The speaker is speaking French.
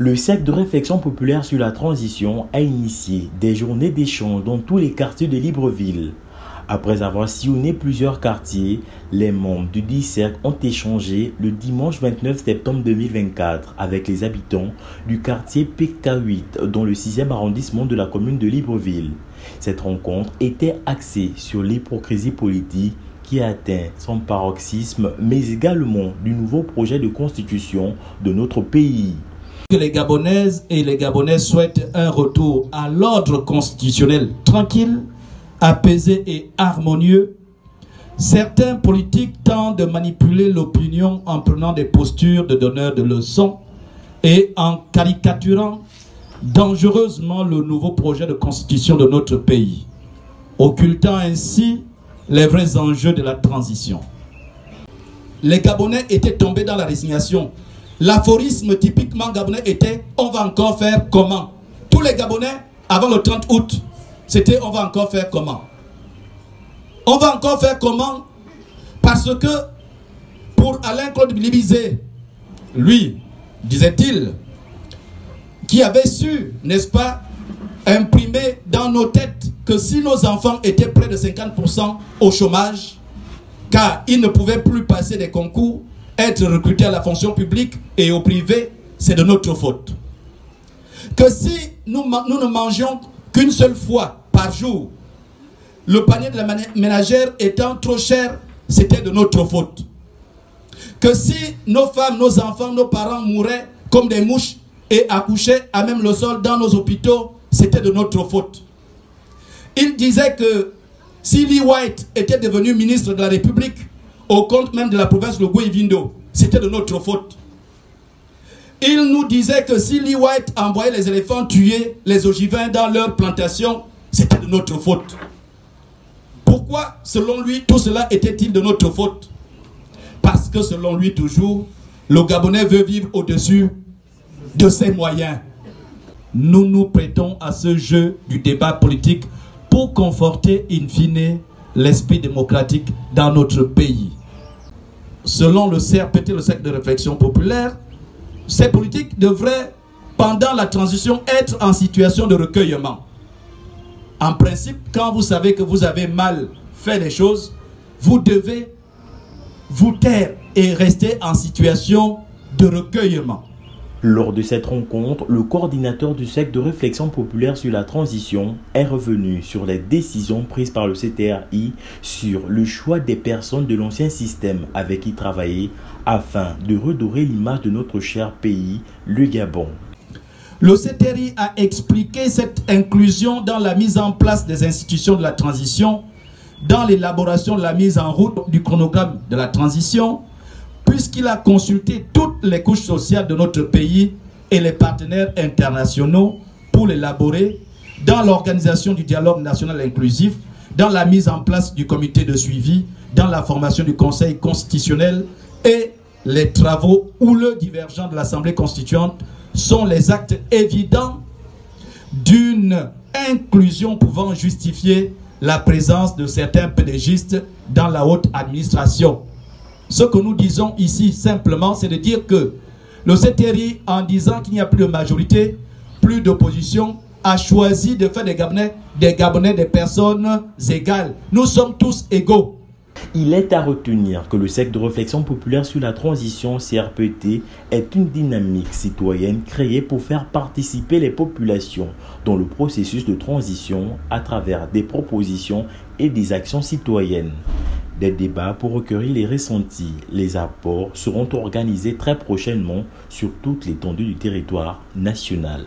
Le Cercle de réflexion populaire sur la transition a initié des journées d'échange dans tous les quartiers de Libreville. Après avoir sillonné plusieurs quartiers, les membres du dit cercle ont échangé le dimanche 29 septembre 2024 avec les habitants du quartier PK8 dans le 6e arrondissement de la commune de Libreville. Cette rencontre était axée sur l'hypocrisie politique qui a atteint son paroxysme, mais également du nouveau projet de constitution de notre pays. Que les Gabonaises et les Gabonais souhaitent un retour à l'ordre constitutionnel tranquille, apaisé et harmonieux. Certains politiques tentent de manipuler l'opinion en prenant des postures de donneurs de leçons et en caricaturant dangereusement le nouveau projet de constitution de notre pays, occultant ainsi les vrais enjeux de la transition. Les Gabonais étaient tombés dans la résignation. L'aphorisme typiquement gabonais était « on va encore faire comment ?» Tous les Gabonais, avant le 30 août, c'était « on va encore faire comment ?» On va encore faire comment? Parce que pour Alain-Claude Bilibizé, lui, disait-il, qui avait su, n'est-ce pas, imprimer dans nos têtes que si nos enfants étaient près de 50% au chômage, car ils ne pouvaient plus passer des concours, être recrutés à la fonction publique et au privé, c'est de notre faute. Que si nous ne mangions qu'une seule fois par jour, le panier de la ménagère étant trop cher, c'était de notre faute. Que si nos femmes, nos enfants, nos parents mouraient comme des mouches et accouchaient à même le sol dans nos hôpitaux, c'était de notre faute. Il disait que si Lee White était devenu ministre de la République, au compte même de la province de Goué-Vindo, c'était de notre faute. Il nous disait que si Lee White envoyait les éléphants tuer les ogivins dans leurs plantations, c'était de notre faute. Pourquoi, selon lui, tout cela était-il de notre faute? Parce que, selon lui, toujours, le Gabonais veut vivre au-dessus de ses moyens. Nous nous prêtons à ce jeu du débat politique pour conforter, in fine, l'esprit démocratique dans notre pays. Selon le CRPT, le Cercle de réflexion populaire, ces politiques devraient, pendant la transition, être en situation de recueillement. En principe, quand vous savez que vous avez mal fait les choses, vous devez vous taire et rester en situation de recueillement. Lors de cette rencontre, le coordinateur du Cercle de réflexion populaire sur la transition est revenu sur les décisions prises par le CTRI sur le choix des personnes de l'ancien système avec qui travailler afin de redorer l'image de notre cher pays, le Gabon. Le CTRI a expliqué cette inclusion dans la mise en place des institutions de la transition, dans l'élaboration de la mise en route du chronogramme de la transition, puisqu'il a consulté toutes les couches sociales de notre pays et les partenaires internationaux pour l'élaborer, dans l'organisation du dialogue national inclusif, dans la mise en place du comité de suivi, dans la formation du Conseil constitutionnel et les travaux houleux divergents de l'Assemblée constituante sont les actes évidents d'une inclusion pouvant justifier la présence de certains pédégistes dans la haute administration. Ce que nous disons ici simplement, c'est de dire que le CTRI, en disant qu'il n'y a plus de majorité, plus d'opposition, a choisi de faire des Gabonais des personnes égales. Nous sommes tous égaux. Il est à retenir que le Cercle de réflexion populaire sur la transition CRPT est une dynamique citoyenne créée pour faire participer les populations dans le processus de transition à travers des propositions et des actions citoyennes. Des débats pour recueillir les ressentis, les apports seront organisés très prochainement sur toute l'étendue du territoire national.